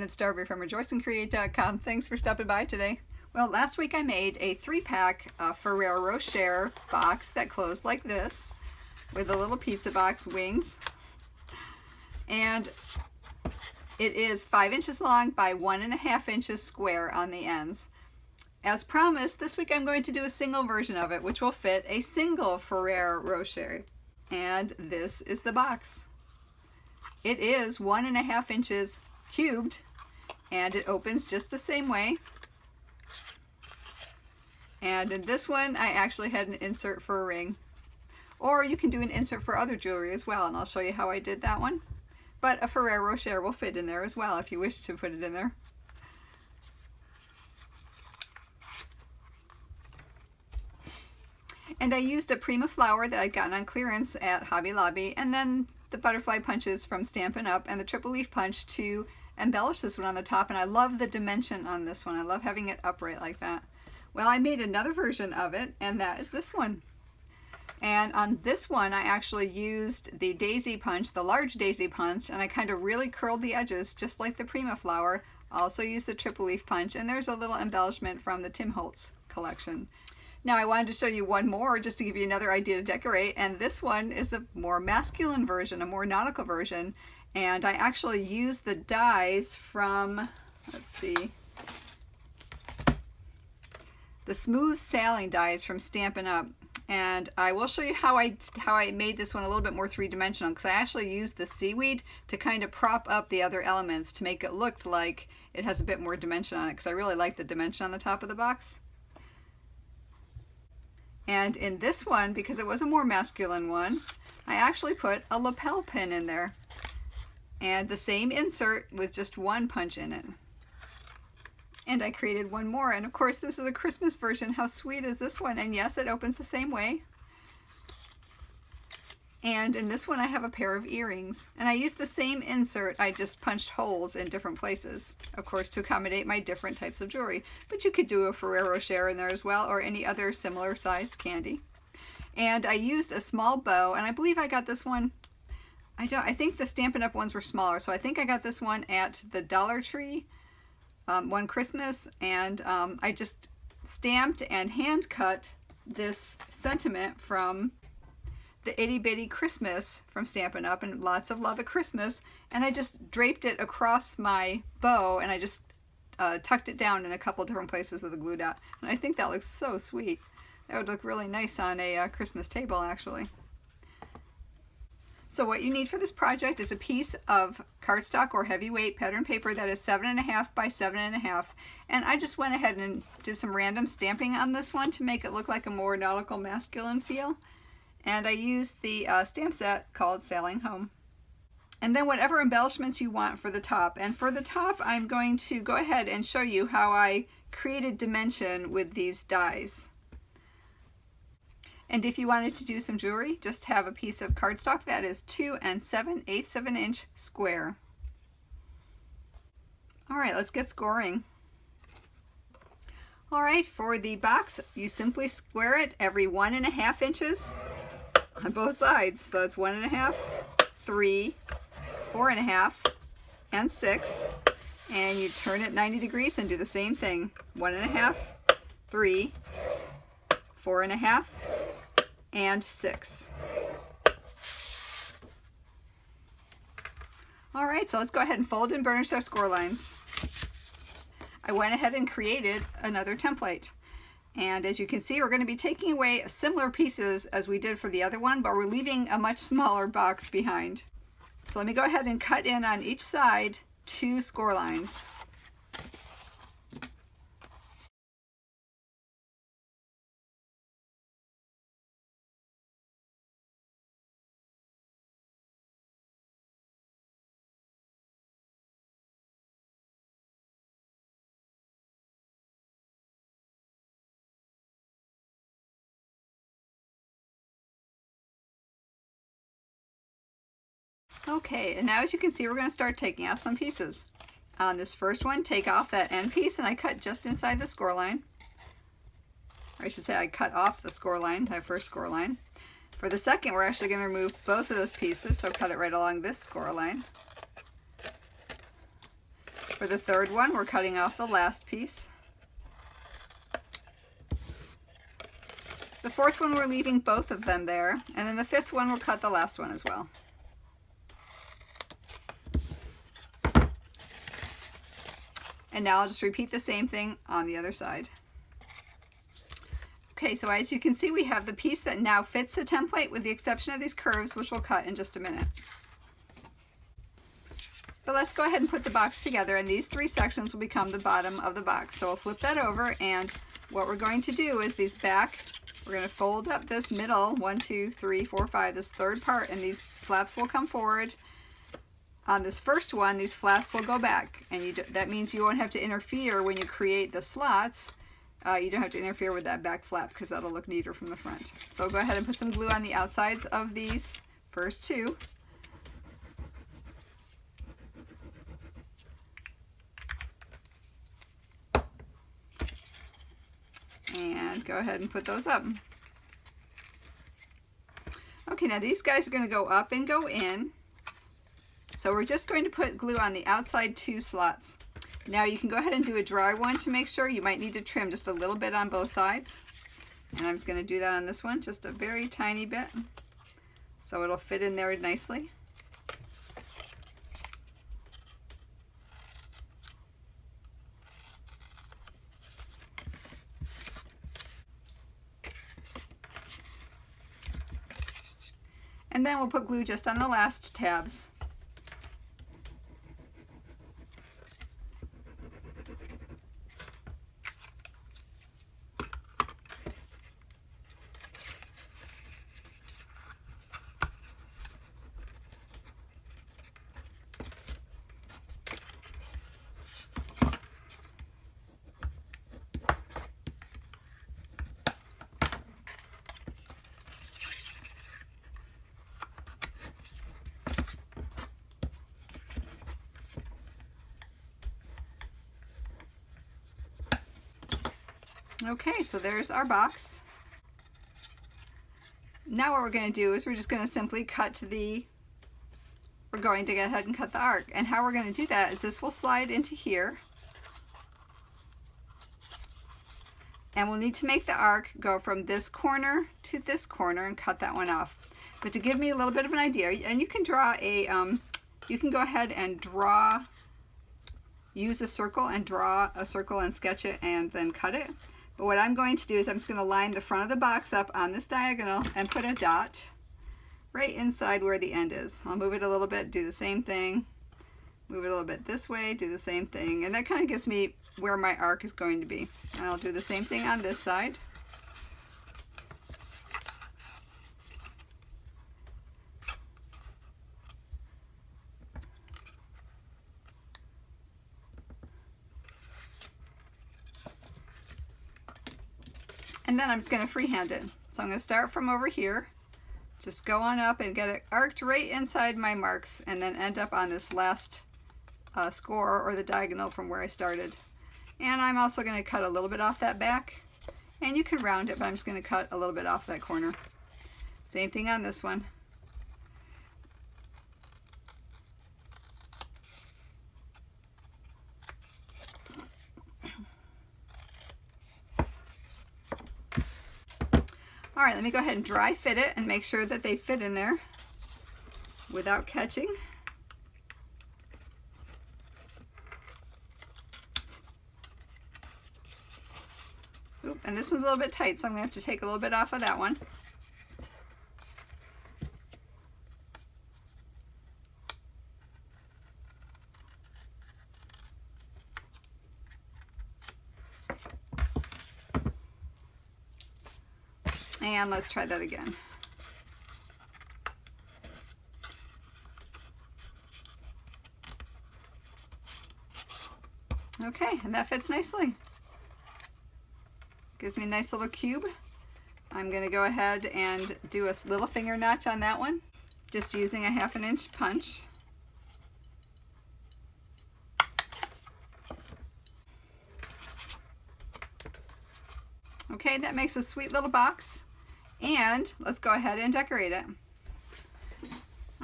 it's Darby from rejoiceandcreate.com. Thanks for stopping by today. Well, last week I made a 3-pack Ferrero Rocher box that closed like this with a little pizza box wings. And it is 5 inches long by 1.5 inches square on the ends. As promised, this week I'm going to do a single version of it, which will fit a single Ferrero Rocher. And this is the box. It is 1.5 inches cubed, and it opens just the same way. And in this one, I actually had an insert for a ring. Or you can do an insert for other jewelry as well, and I'll show you how I did that one. But a Ferrero Rocher will fit in there as well if you wish to put it in there. And I used a Prima flower that I'd gotten on clearance at Hobby Lobby, and then the butterfly punches from Stampin' Up! And the triple leaf punch to embellish this one on the top. And I love the dimension on this one. I love having it upright like that. Well, I made another version of it, and that is this one. And on this one, I actually used the daisy punch, the large daisy punch, and I kind of really curled the edges just like the Prima flower. Also used the triple leaf punch, and there's a little embellishment from the Tim Holtz collection. Now I wanted to show you one more just to give you another idea to decorate, and this one is a more masculine version, a more nautical version, and I actually used the dies from, let's see, the smooth sailing dies from Stampin' Up! And I will show you how I made this one a little bit more three-dimensional, because I actually used the seaweed to kind of prop up the other elements to make it look like it has a bit more dimension on it, because I really like the dimension on the top of the box. And in this one, because it was a more masculine one, I actually put a lapel pin in there. And the same insert with just one punch in it. And I created one more, and of course this is a Christmas version. How sweet is this one? And yes, it opens the same way. And in this one I have a pair of earrings. And I used the same insert, I just punched holes in different places, of course, to accommodate my different types of jewelry. But you could do a Ferrero Rocher in there as well, or any other similar sized candy. And I used a small bow, and I believe I got this one, I think the Stampin' Up! Ones were smaller, so I think I got this one at the Dollar Tree one Christmas, and I just stamped and hand cut this sentiment from the Itty Bitty Christmas from Stampin' Up! And lots of love at Christmas, and I just draped it across my bow, and I just tucked it down in a couple different places with a glue dot, and I think that looks so sweet. That would look really nice on a Christmas table, actually. So what you need for this project is a piece of cardstock or heavyweight pattern paper that is 7.5 by 7.5, and I just went ahead and did some random stamping on this one to make it look like a more nautical masculine feel. And I used the stamp set called Sailing Home. And then whatever embellishments you want for the top. And for the top, I'm going to go ahead and show you how I created dimension with these dies. And if you wanted to do some jewelry, just have a piece of cardstock that is 2 7/8 of an inch square. All right, let's get scoring. All right, for the box, you simply square it every 1.5 inches on both sides. So it's 1.5, 3, 4.5, and 6. And you turn it 90 degrees and do the same thing. 1.5, 3, 4.5, and 6. All right, so let's go ahead and fold and burnish our score lines. I went ahead and created another template. And as you can see, we're going to be taking away similar pieces as we did for the other one, but we're leaving a much smaller box behind. So let me go ahead and cut in on each side 2 score lines. Okay, and now as you can see, we're going to start taking off some pieces. On this first one, take off that end piece, and I cut just inside the score line. Or I should say I cut off the score line, that first score line. For the second, we're actually going to remove both of those pieces, so cut it right along this score line. For the third one, we're cutting off the last piece. The fourth one, we're leaving both of them there. And then the fifth one, we'll cut the last one as well. And now I'll just repeat the same thing on the other side. Okay, so as you can see, we have the piece that now fits the template with the exception of these curves, which we'll cut in just a minute. But let's go ahead and put the box together, and these three sections will become the bottom of the box. So we'll flip that over, and what we're going to do is these back, we're going to fold up this middle, 1, 2, 3, 4, 5, this third part, and these flaps will come forward. On this first one, these flaps will go back, and that means you won't have to interfere when you create the slots. You don't have to interfere with that back flap because that'll look neater from the front. So go ahead and put some glue on the outsides of these first two. And go ahead and put those up. Okay, now these guys are going to go up and go in. So we're just going to put glue on the outside two slots. Now you can go ahead and do a dry one to make sure. You might need to trim just a little bit on both sides. And I'm just going to do that on this one, just a very tiny bit, so it'll fit in there nicely. And then we'll put glue just on the last tabs. Okay, so there's our box. Now what we're going to do is we're just going to simply cut we're going to go ahead and cut the arc. And how we're going to do that is this will slide into here. And we'll need to make the arc go from this corner to this corner and cut that one off. But to give me a little bit of an idea, and you can draw you can go ahead and use a circle and draw a circle and sketch it and then cut it. But what I'm going to do is I'm just going to line the front of the box up on this diagonal and put a dot right inside where the end is. I'll move it a little bit, do the same thing, move it a little bit this way, do the same thing, and that kind of gives me where my arc is going to be. And I'll do the same thing on this side. And then I'm just going to freehand it. So I'm going to start from over here, just go on up and get it arced right inside my marks, and then end up on this last score or the diagonal from where I started. And I'm also going to cut a little bit off that back, and you can round it, but I'm just going to cut a little bit off that corner. Same thing on this one. All right, let me go ahead and dry fit it and make sure that they fit in there without catching. Oop, and this one's a little bit tight, so I'm going to have to take a little bit off of that one. And let's try that again. Okay, and that fits nicely. Gives me a nice little cube. I'm going to go ahead and do a little finger notch on that one, just using a 1/2 inch punch. Okay, that makes a sweet little box. And let's go ahead and decorate it.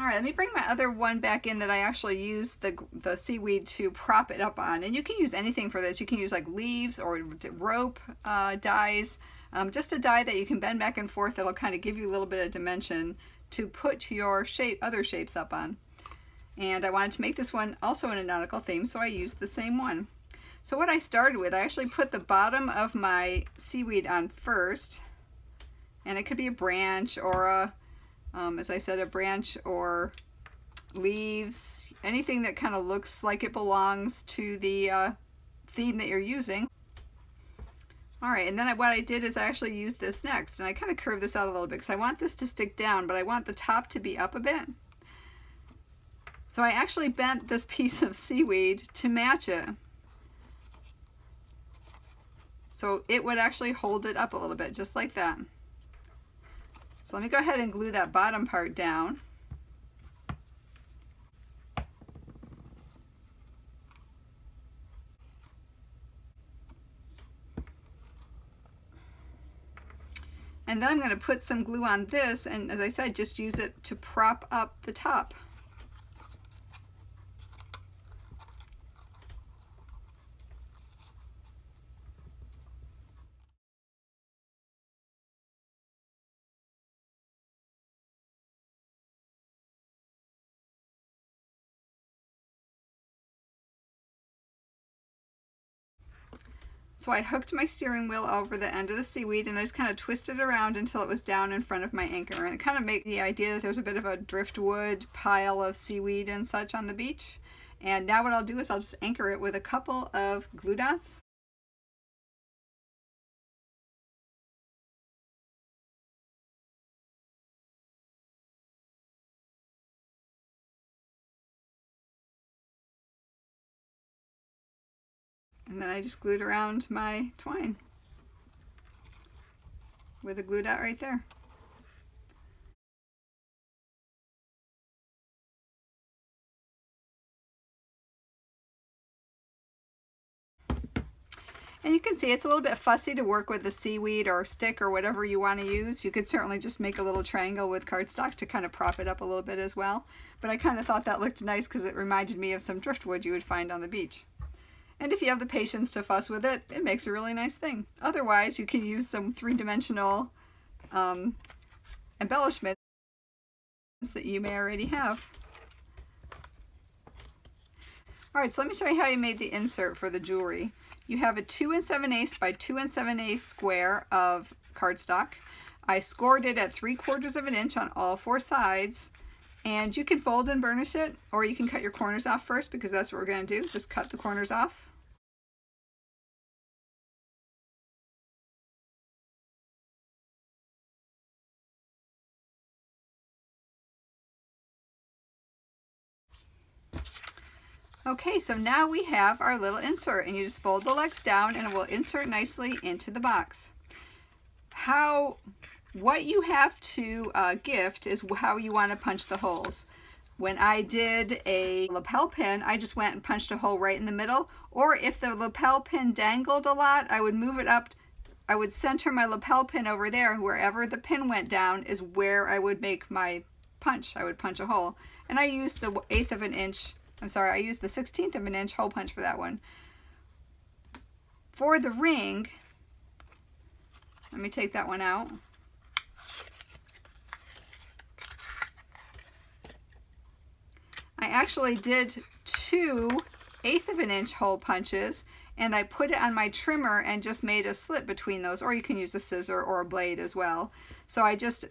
All right, let me bring my other one back in that I actually used the seaweed to prop it up on. And you can use anything for this. You can use like leaves or rope dies. Just a die that you can bend back and forth that'll kind of give you a little bit of dimension to put your other shapes up on. And I wanted to make this one also in a nautical theme, so I used the same one. So what I started with, I actually put the bottom of my seaweed on first. And it could be a branch or a as I said, a branch or leaves, anything that kind of looks like it belongs to the theme that you're using. All right, and then what I did is I actually used this next, and I kind of curved this out a little bit because I want this to stick down, but I want the top to be up a bit. So I actually bent this piece of seaweed to match it. So it would actually hold it up a little bit, just like that. So let me go ahead and glue that bottom part down. And then I'm going to put some glue on this, and as I said, just use it to prop up the top. So I hooked my steering wheel over the end of the seaweed and I just kind of twisted it around until it was down in front of my anchor. And it kind of made the idea that there's a bit of a driftwood pile of seaweed and such on the beach. And now what I'll do is I'll just anchor it with a couple of glue dots. And then I just glued around my twine with a glue dot right there. And you can see it's a little bit fussy to work with the seaweed or stick or whatever you want to use. You could certainly just make a little triangle with cardstock to kind of prop it up a little bit as well. But I kind of thought that looked nice because it reminded me of some driftwood you would find on the beach. And if you have the patience to fuss with it, it makes a really nice thing. Otherwise, you can use some three-dimensional embellishments that you may already have. All right, so let me show you how you made the insert for the jewelry. You have a 2 7/8 by 2 7/8 square of cardstock. I scored it at 3/4 of an inch on all 4 sides. And you can fold and burnish it, or you can cut your corners off first because that's what we're going to do. Just cut the corners off. Okay, so now we have our little insert, and you just fold the legs down and it will insert nicely into the box. What you have to gift is how you want to punch the holes. When I did a lapel pin, I just went and punched a hole right in the middle, or if the lapel pin dangled a lot, I would move it up. I would center my lapel pin over there, and wherever the pin went down is where I would make my punch. I would punch a hole. And I used the 1/8 of an inch, I used the 1/16 of an inch hole punch for that one. For the ring, let me take that one out. I actually did 2 1/8 of an inch hole punches, and I put it on my trimmer and just made a slit between those, or you can use a scissor or a blade as well. So I just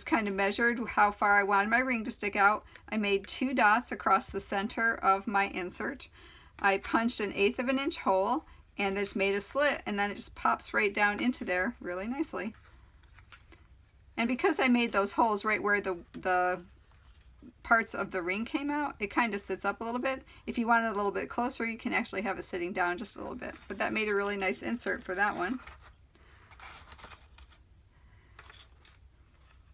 kind of measured how far I wanted my ring to stick out. I made 2 dots across the center of my insert. I punched an 1/8 of an inch hole and just made a slit, and then it just pops right down into there really nicely. And because I made those holes right where the parts of the ring came out, it kind of sits up a little bit. If you want it a little bit closer, you can actually have it sitting down just a little bit. But that made a really nice insert for that one.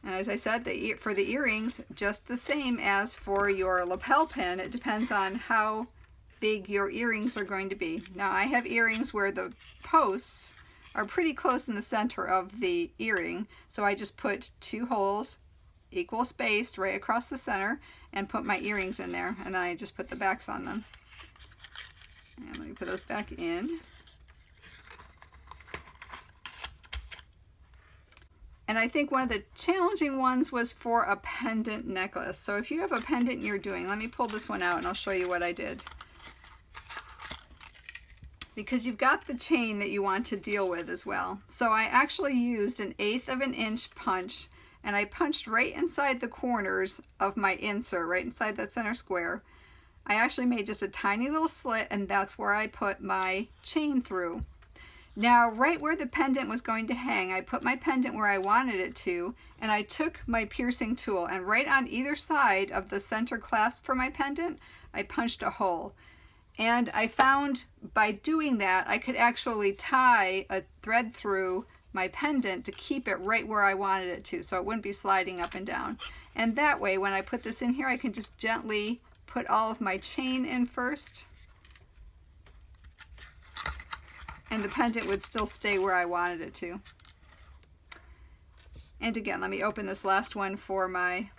And as I said, for the earrings, just the same as for your lapel pin, it depends on how big your earrings are going to be. Now I have earrings where the posts are pretty close in the center of the earring, so I just put 2 holes equal spaced right across the center, and put my earrings in there, and then I just put the backs on them. And let me put those back in. And I think one of the challenging ones was for a pendant necklace. So if you have a pendant you're doing, let me pull this one out and I'll show you what I did. Because you've got the chain that you want to deal with as well. So I actually used 1/8 of an inch punch, and I punched right inside the corners of my insert, right inside that center square. I actually made just a tiny little slit, and that's where I put my chain through. Now, right where the pendant was going to hang, I put my pendant where I wanted it to, and I took my piercing tool, and right on either side of the center clasp for my pendant, I punched a hole. And I found by doing that, I could actually tie a thread through my pendant to keep it right where I wanted it to, so it wouldn't be sliding up and down. And that way, when I put this in here, I can just gently put all of my chain in first, and the pendant would still stay where I wanted it to. And again, let me open this last one for my,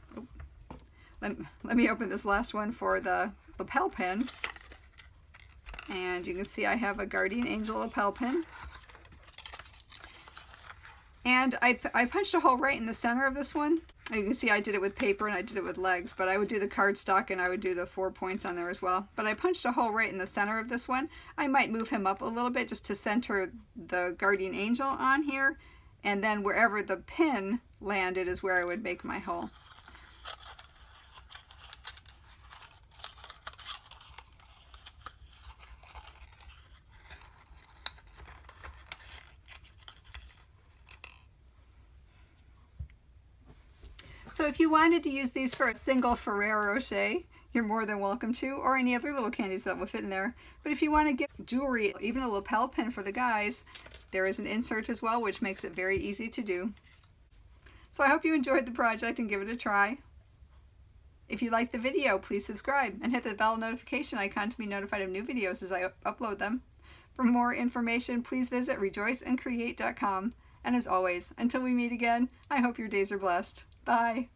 let me open this last one for the lapel pin. And you can see I have a Guardian Angel lapel pin. And I punched a hole right in the center of this one. You can see I did it with paper and I did it with legs, but I would do the cardstock and I would do the 4 points on there as well. But I punched a hole right in the center of this one. I might move him up a little bit just to center the Guardian Angel on here, and then wherever the pin landed is where I would make my hole. So if you wanted to use these for a single Ferrero Rocher, you're more than welcome to, or any other little candies that will fit in there. But if you want to get jewelry, even a lapel pin for the guys, there is an insert as well, which makes it very easy to do. So I hope you enjoyed the project and give it a try. If you liked the video, please subscribe and hit the bell notification icon to be notified of new videos as I upload them. For more information, please visit rejoiceandcreate.com. And as always, until we meet again, I hope your days are blessed. Bye.